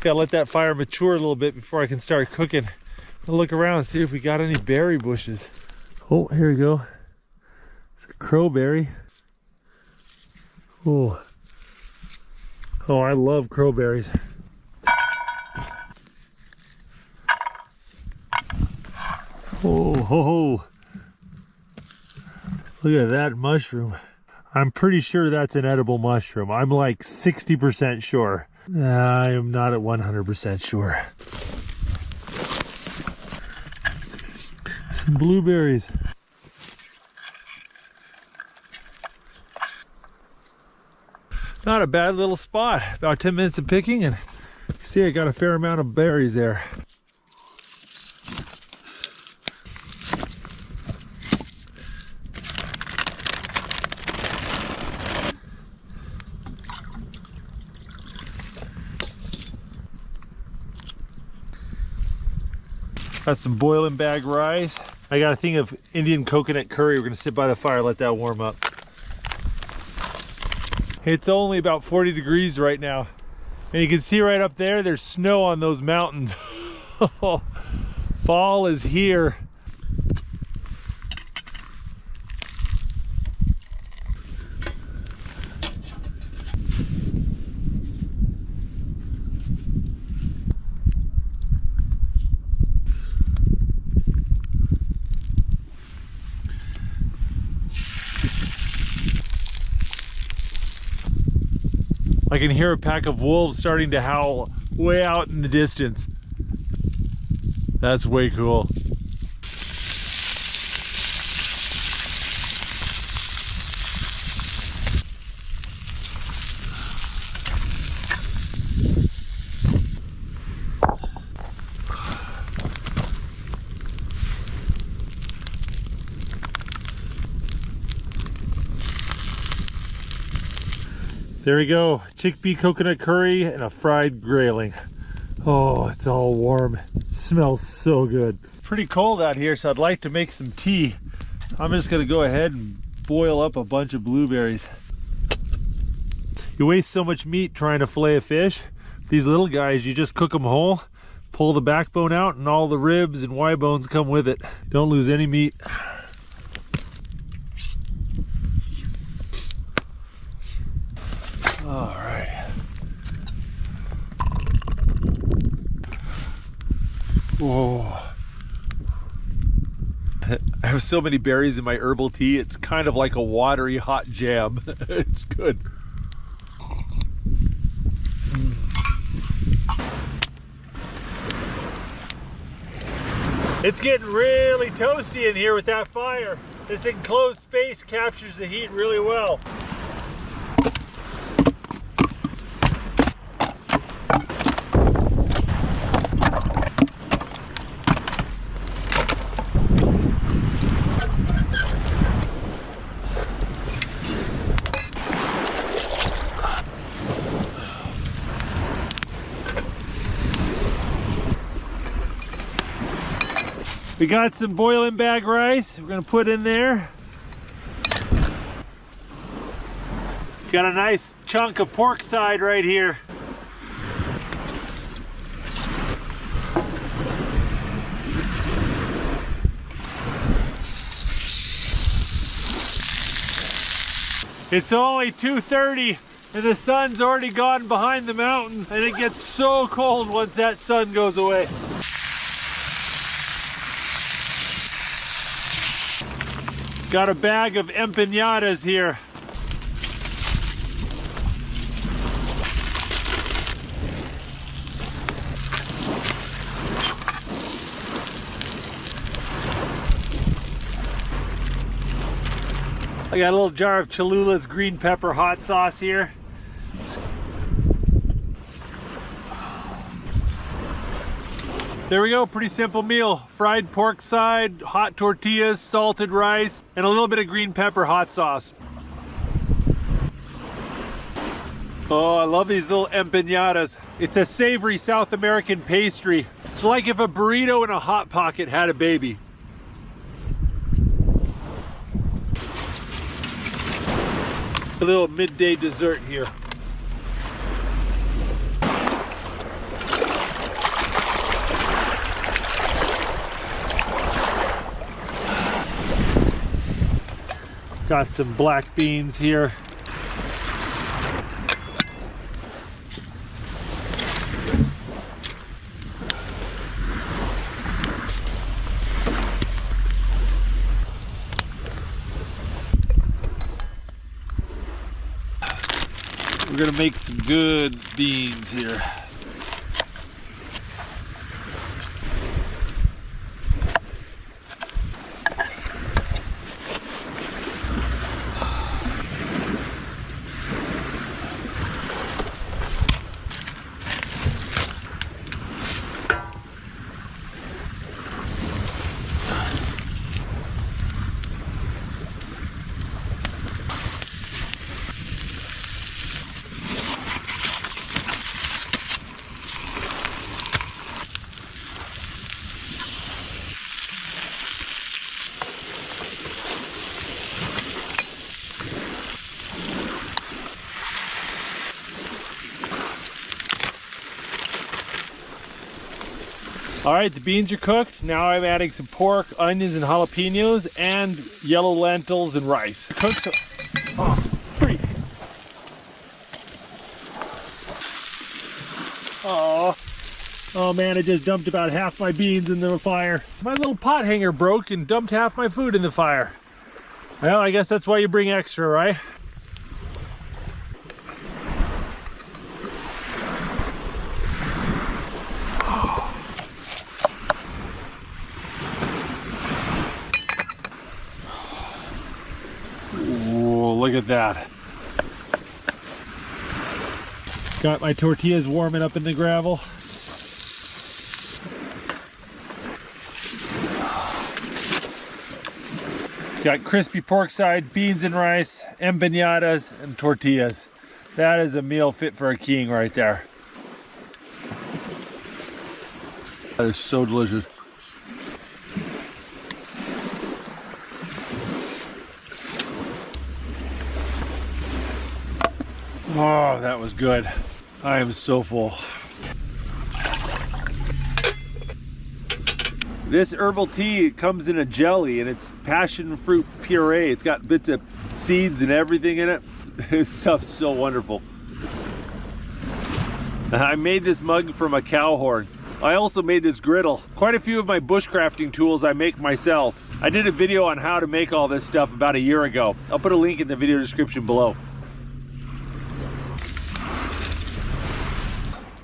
gotta let that fire mature a little bit before I can start cooking. I'll look around and see if we got any berry bushes. Oh, here we go. It's a crowberry. Oh, oh, I love crowberries. Oh, ho, ho. Look at that mushroom. I'm pretty sure that's an edible mushroom. I'm like 60% sure. I am not at 100% sure. Some blueberries. Not a bad little spot. About 10 minutes of picking, and you see I got a fair amount of berries there. Got some boiling bag rice. I got a thing of Indian coconut curry. We're gonna sit by the fire, let that warm up. It's only about 40 degrees right now. And you can see right up there, there's snow on those mountains. Fall is here. I can hear a pack of wolves starting to howl way out in the distance. That's way cool. There we go, chickpea coconut curry and a fried grayling. Oh, it's all warm. It smells so good. Pretty cold out here, so I'd like to make some tea. I'm just gonna go ahead and boil up a bunch of blueberries. You waste so much meat trying to fillet a fish. These little guys, you just cook them whole, pull the backbone out, and all the ribs and Y bones come with it. Don't lose any meat. All right. Whoa. I have so many berries in my herbal tea, it's kind of like a watery hot jam. It's good. It's getting really toasty in here with that fire. This enclosed space captures the heat really well. We got some boiling bag rice we're gonna put in there. Got a nice chunk of pork side right here. It's only 2:30 and the sun's already gone behind the mountain, and it gets so cold once that sun goes away. Got a bag of empanadas here. I got a little jar of Cholula's green pepper hot sauce here. There we go, pretty simple meal. Fried pork side, hot tortillas, salted rice, and a little bit of green pepper hot sauce. Oh, I love these little empanadas. It's a savory South American pastry. It's like if a burrito and a Hot Pocket had a baby. A little midday dessert here. Got some black beans here. We're gonna make some good beans here. All right, the beans are cooked. Now I'm adding some pork, onions, and jalapenos, and yellow lentils and rice. Cook some. Oh, freak. Oh man, I just dumped about half my beans in the fire. My little pot hanger broke and dumped half my food in the fire. Well, I guess that's why you bring extra, right? Look at that. Got my tortillas warming up in the gravel. Got crispy pork side, beans and rice, empanadas, and tortillas. That is a meal fit for a king right there. That is so delicious. Oh, that was good. I am so full. This herbal tea comes in a jelly and it's passion fruit puree. It's got bits of seeds and everything in it. This stuff's so wonderful. I made this mug from a cow horn. I also made this griddle. Quite a few of my bushcrafting tools I make myself. I did a video on how to make all this stuff about a year ago. I'll put a link in the video description below.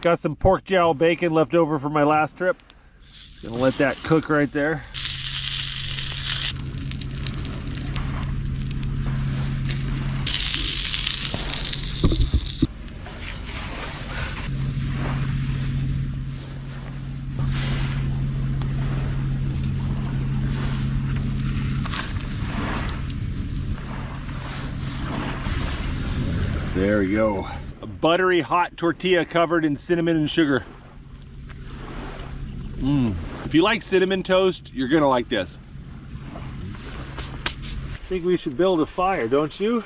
Got some pork jowl bacon left over from my last trip. Gonna let that cook right there. There we go. A buttery hot tortilla covered in cinnamon and sugar. If you like cinnamon toast, you're gonna like this. I think we should build a fire, don't you?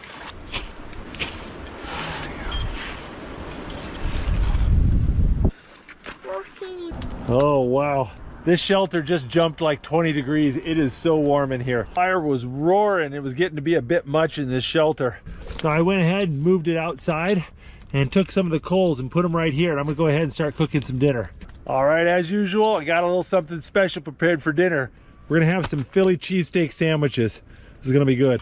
Oh wow. This shelter just jumped like 20 degrees. It is so warm in here. Fire was roaring. It was getting to be a bit much in this shelter. So I went ahead and moved it outside and took some of the coals and put them right here. And I'm gonna go ahead and start cooking some dinner. All right, as usual, I got a little something special prepared for dinner. We're gonna have some Philly cheesesteak sandwiches. This is gonna be good.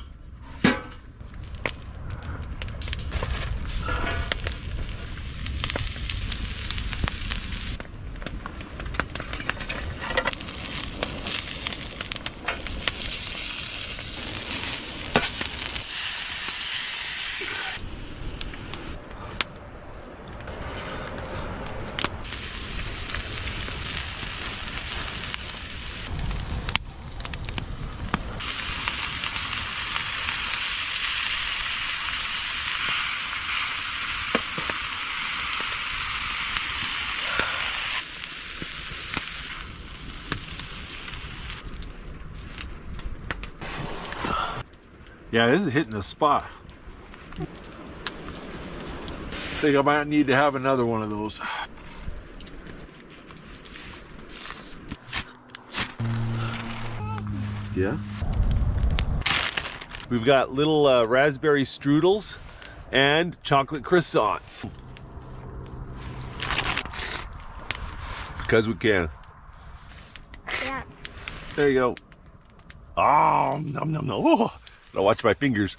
Yeah, this is hitting the spot. I think I might need to have another one of those. Yeah. We've got little raspberry strudels and chocolate croissants. Because we can. Yeah. There you go. Oh, nom nom nom. Oh, gotta watch my fingers.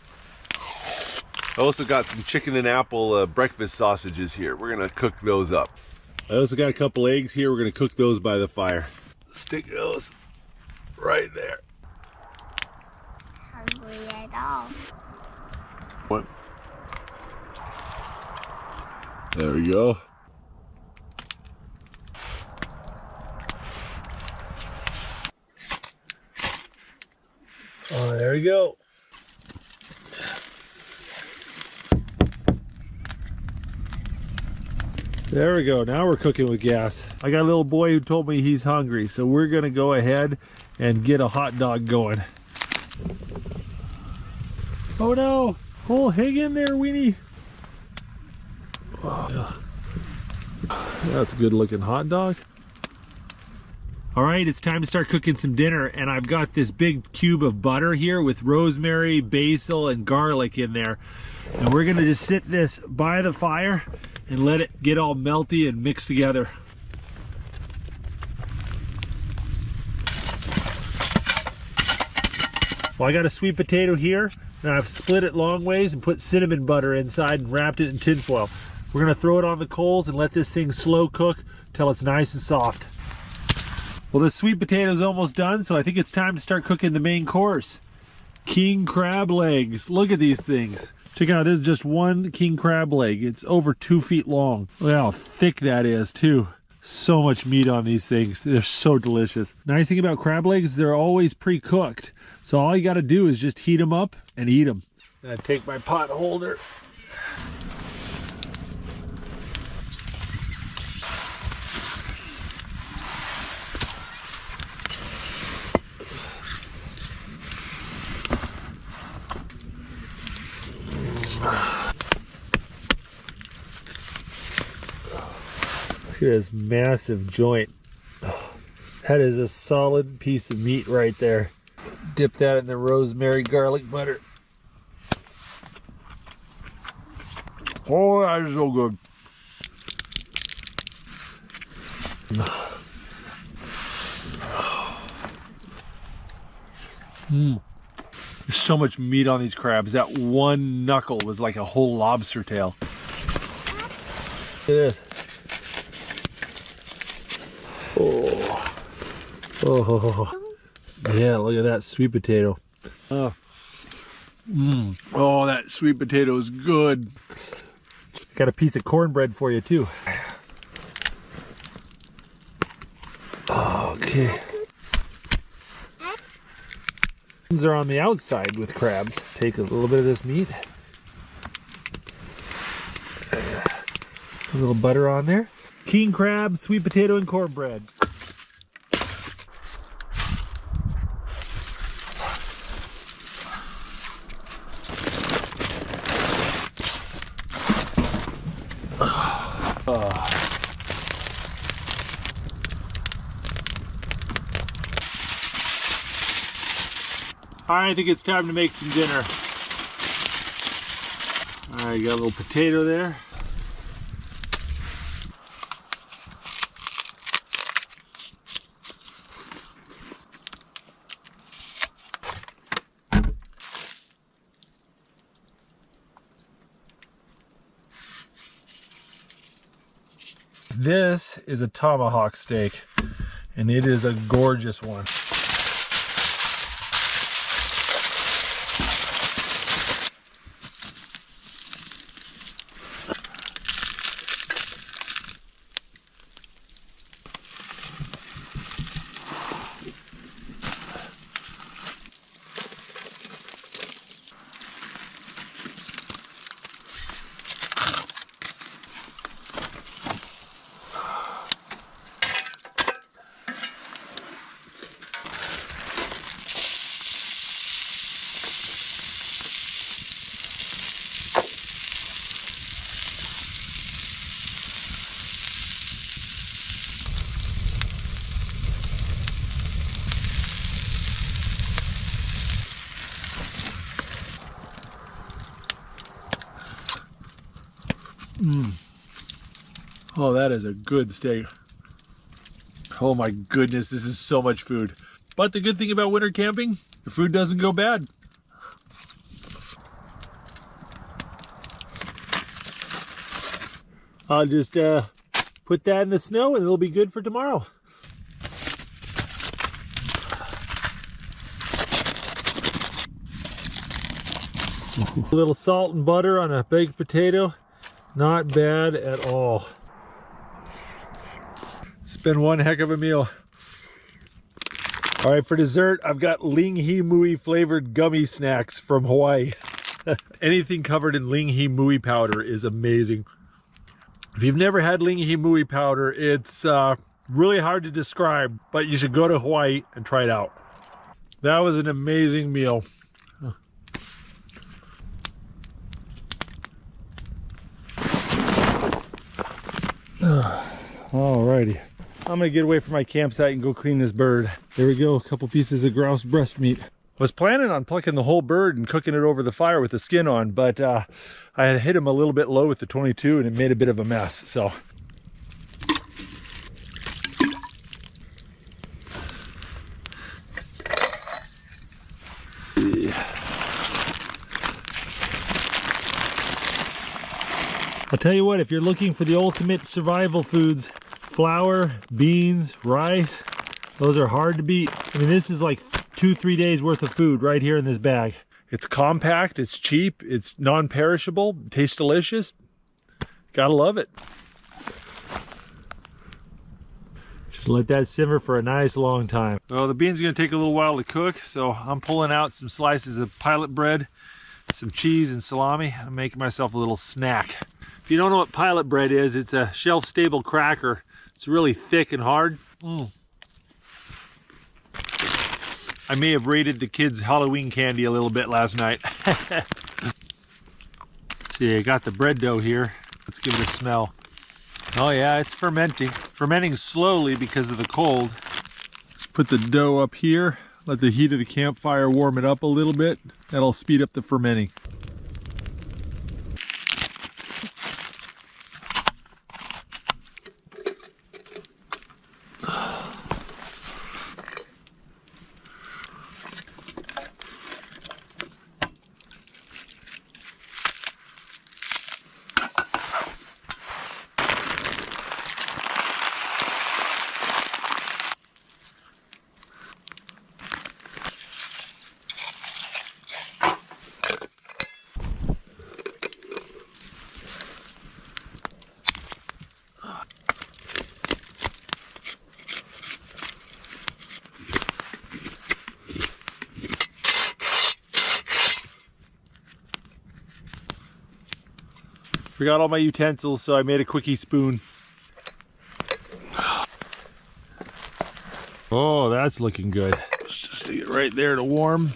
I also got some chicken and apple breakfast sausages here. We're gonna cook those up. I also got a couple eggs here. We're gonna cook those by the fire. Stick those right there. Hungry at all. What? There we go. Oh, there we go. There we go. Now we're cooking with gas. I got a little boy who told me he's hungry, so we're gonna go ahead and get a hot dog going. Oh no! Oh, hang in there, Weenie. Oh, that's a good looking hot dog. All right, it's time to start cooking some dinner, and I've got this big cube of butter here with rosemary, basil, and garlic in there. And we're gonna just sit this by the fire and let it get all melty and mix together. Well, I got a sweet potato here, and I've split it long ways and put cinnamon butter inside and wrapped it in tin foil. We're gonna throw it on the coals and let this thing slow cook till it's nice and soft. Well, the sweet potato is almost done, so I think it's time to start cooking the main course. King crab legs. Look at these things. Check out, this is just one king crab leg. It's over 2 feet long. Look how thick that is, too. So much meat on these things. They're so delicious. Nice thing about crab legs, they're always pre-cooked. So all you got to do is just heat them up and eat them. And I take my pot holder. Look at this massive joint. That is a solid piece of meat right there. Dip that in the rosemary garlic butter. Oh, that is so good. There's so much meat on these crabs. That one knuckle was like a whole lobster tail. Look at this. Oh. Oh. Yeah, look at that sweet potato. Oh. Oh, that sweet potato is good. Got a piece of cornbread for you too. Okay. These are on the outside with crabs. Take a little bit of this meat. A little butter on there. King crab, sweet potato, and cornbread. I think it's time to make some dinner. All right, got a little potato there. This is a tomahawk steak, and it is a gorgeous one. Oh, that is a good steak. Oh my goodness, this is so much food. But the good thing about winter camping, the food doesn't go bad. I'll just put that in the snow and it'll be good for tomorrow. A little salt and butter on a baked potato. Not bad at all. It's been one heck of a meal. All right, for dessert, I've got ling he mui flavored gummy snacks from Hawaii. Anything covered in ling he mui powder is amazing. If you've never had ling he mui powder, it's really hard to describe, but you should go to Hawaii and try it out. That was an amazing meal. Alrighty, I'm gonna get away from my campsite and go clean this bird. There we go, a couple pieces of grouse breast meat. Was planning on plucking the whole bird and cooking it over the fire with the skin on, but I had hit him a little bit low with the 22 and it made a bit of a mess, so. I'll tell you what, if you're looking for the ultimate survival foods, flour, beans, rice, those are hard to beat. I mean, this is like 2-3 days worth of food right here in this bag. It's compact, it's cheap, it's non-perishable, tastes delicious. Gotta love it. Just let that simmer for a nice long time. Well, the beans are gonna take a little while to cook, so I'm pulling out some slices of pilot bread, some cheese and salami. I'm making myself a little snack. If you don't know what pilot bread is, it's a shelf-stable cracker. It's really thick and hard. I may have raided the kids' Halloween candy a little bit last night. See, I got the bread dough here. Let's give it a smell. Oh yeah, it's fermenting. Fermenting slowly because of the cold. Put the dough up here. Let the heat of the campfire warm it up a little bit. That'll speed up the fermenting. Forgot all my utensils, so I made a quickie spoon. Oh, that's looking good. Just stick it right there to warm.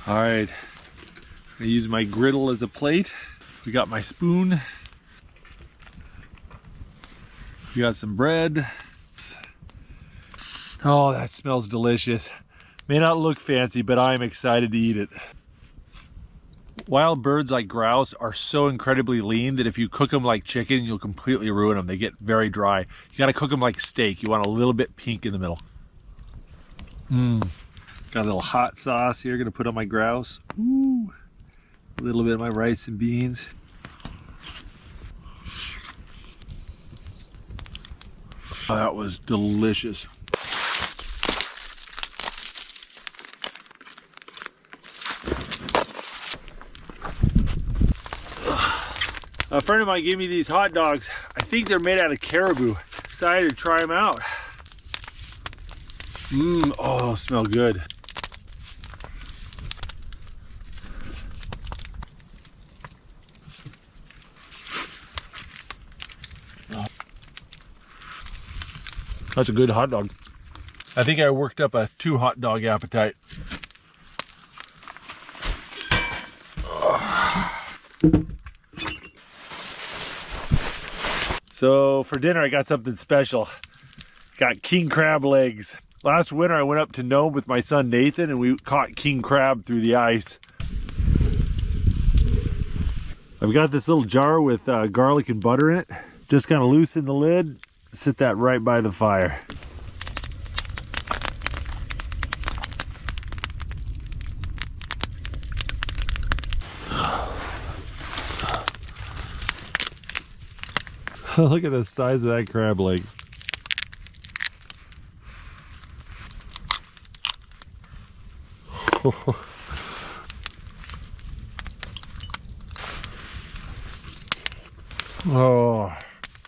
All right, I use my griddle as a plate. We got my spoon. We got some bread. Oh, that smells delicious. May not look fancy, but I'm excited to eat it. Wild birds like grouse are so incredibly lean that if you cook them like chicken, you'll completely ruin them. They get very dry. You gotta cook them like steak. You want a little bit pink in the middle. Got a little hot sauce here, gonna put on my grouse. Ooh, a little bit of my rice and beans. Oh, that was delicious. A friend of mine gave me these hot dogs. I think they're made out of caribou. Excited to try them out. Oh, smell good. That's a good hot dog. I think I worked up a 2 hot dog appetite. So for dinner, I got something special. Got king crab legs. Last winter, I went up to Nome with my son Nathan, and we caught king crab through the ice. I've got this little jar with garlic and butter in it. Just kind of loosen the lid, sit that right by the fire. Look at the size of that crab leg. Oh,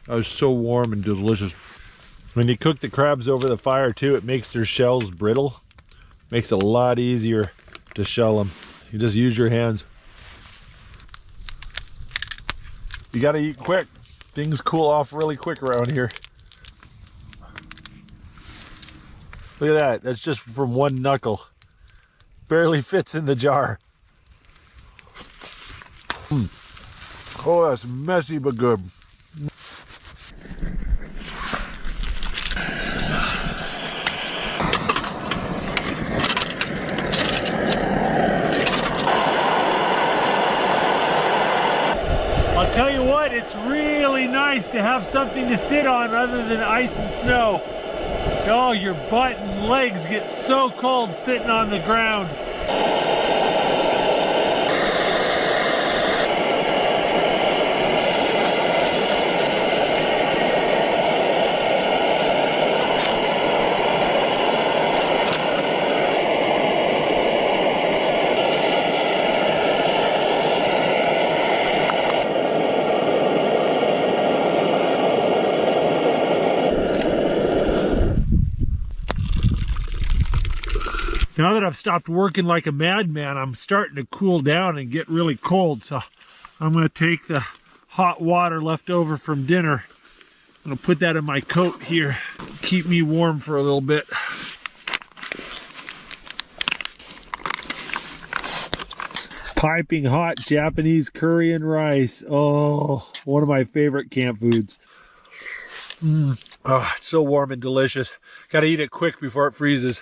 that was so warm and delicious. When you cook the crabs over the fire too, it makes their shells brittle. Makes it a lot easier to shell them. You just use your hands. You gotta eat quick. Things cool off really quick around here. Look at that. That's just from one knuckle. Barely fits in the jar. Oh, that's messy but good. I'll tell you what, it's really nice to have something to sit on other than ice and snow. Oh, your butt and legs get so cold sitting on the ground. Now that I've stopped working like a madman, I'm starting to cool down and get really cold. So I'm going to take the hot water left over from dinner. I'm going to put that in my coat here. Keep me warm for a little bit. Piping hot Japanese curry and rice. Oh, one of my favorite camp foods. Oh, it's so warm and delicious. Got to eat it quick before it freezes.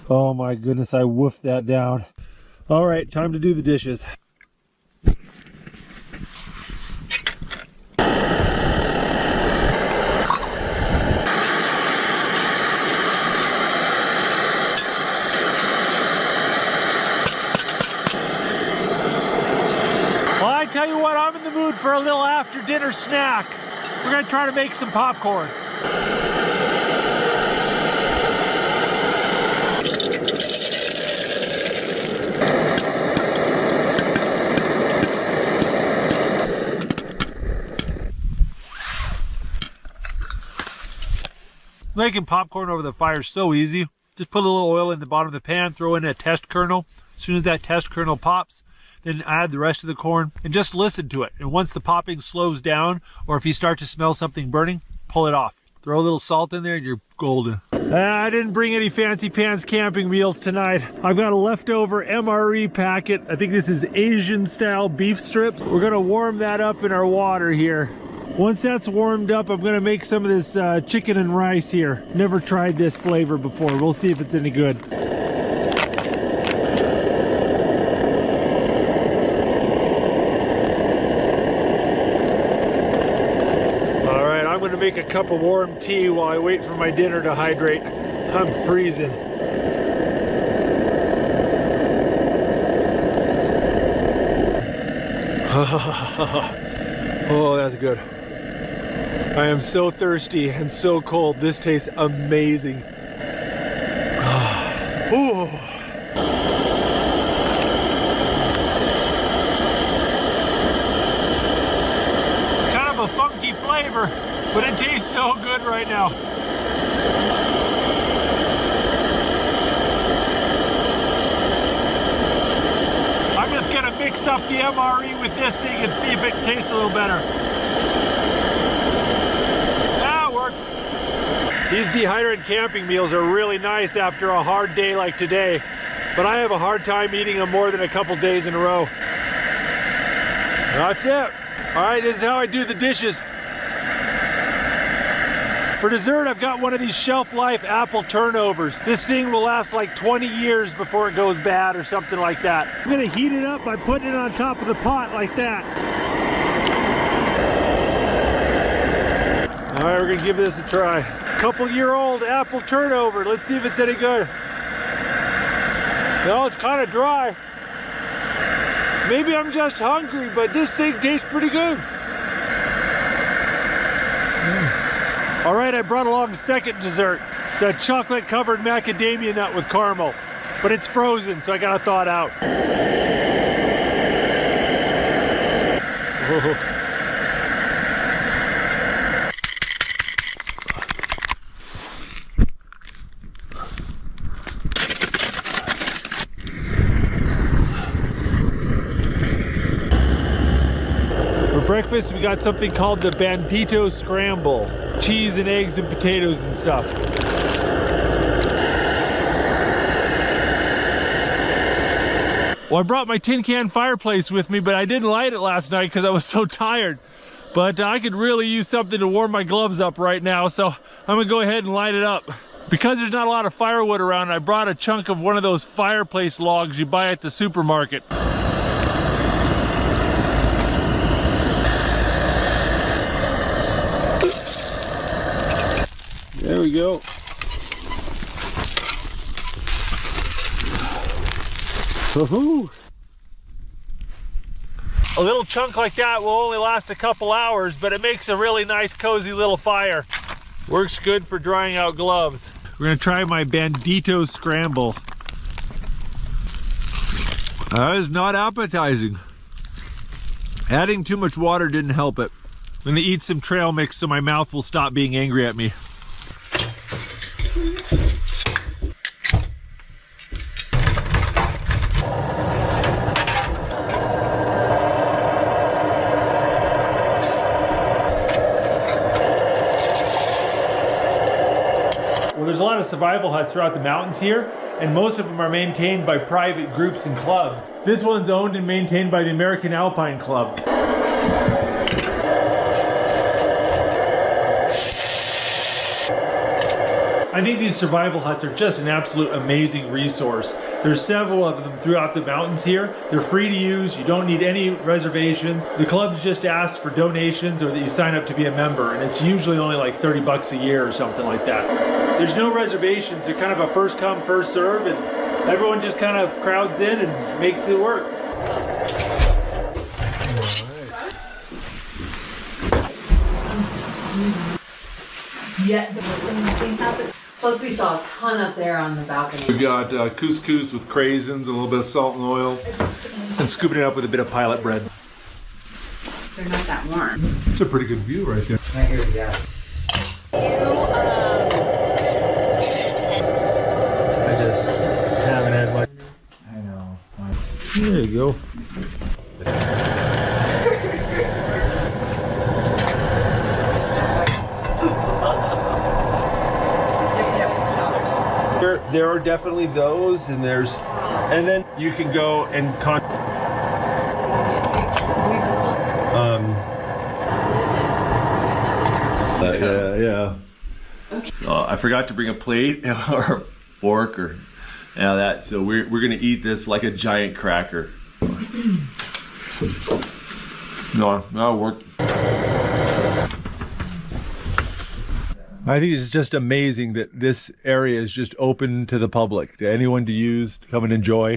Oh my goodness, I woofed that down. All right, time to do the dishes. Well, I tell you what, I'm in the mood for a little after dinner snack. We're gonna try to make some popcorn. Making popcorn over the fire is so easy. Just put a little oil in the bottom of the pan, throw in a test kernel. As soon as that test kernel pops, then add the rest of the corn and just listen to it. And once the popping slows down, or if you start to smell something burning, pull it off. Throw a little salt in there and you're golden. I didn't bring any fancy pants camping meals tonight. I've got a leftover MRE packet. I think this is Asian style beef strips. We're gonna warm that up in our water here. Once that's warmed up, I'm gonna make some of this chicken and rice here. Never tried this flavor before. We'll see if it's any good. All right, I'm gonna make a cup of warm tea while I wait for my dinner to hydrate. I'm freezing. Oh, that's good. I am so thirsty and so cold. This tastes amazing. Ooh. Kind of a funky flavor, but it tastes so good right now. I'm just gonna mix up the MRE with this thing and see if it tastes a little better. That worked. These dehydrated camping meals are really nice after a hard day like today, but I have a hard time eating them more than a couple days in a row. That's it. All right, this is how I do the dishes. For dessert, I've got one of these shelf life apple turnovers. This thing will last like 20 years before it goes bad or something like that. I'm gonna heat it up by putting it on top of the pot like that. All right, we're gonna give this a try. Couple-year-old apple turnover. Let's see if it's any good. No, it's kind of dry. Maybe I'm just hungry, but this thing tastes pretty good. All right, I brought along a second dessert. It's a chocolate-covered macadamia nut with caramel, but it's frozen, so I gotta thaw it out. Whoa. For breakfast, we got something called the bandito scramble. Cheese and eggs and potatoes and stuff. Well, I brought my tin can fireplace with me, but I didn't light it last night because I was so tired. But I could really use something to warm my gloves up right now, so I'm gonna go ahead and light it up. Because there's not a lot of firewood around, I brought a chunk of one of those fireplace logs you buy at the supermarket. There we go. Woohoo! A little chunk like that will only last a couple hours, but it makes a really nice cozy little fire. Works good for drying out gloves. We're gonna try my bandito scramble. That is not appetizing. Adding too much water didn't help it. I'm gonna eat some trail mix so my mouth will stop being angry at me. There's a lot of survival huts throughout the mountains here, and most of them are maintained by private groups and clubs. This one's owned and maintained by the American Alpine Club. I think these survival huts are just an absolute amazing resource. There's several of them throughout the mountains here. They're free to use, you don't need any reservations. The clubs just ask for donations or that you sign up to be a member, and it's usually only like 30 bucks a year or something like that. There's no reservations, they're kind of a first come, first serve, and everyone just kind of crowds in and makes it work. Yeah, the thing happened. Plus we saw a ton up there on the balcony. We've got couscous with craisins, a little bit of salt and oil, and scooping it up with a bit of pilot bread. They're not that warm. It's a pretty good view right there. Right here, yeah. I just haven't had much. I know. There you go. There are definitely those, and then you can go and yeah. Okay. So I forgot to bring a plate or a fork or that. So we're gonna eat this like a giant cracker. No, it worked. I think it's just amazing that this area is just open to the public, to anyone to use, to come and enjoy.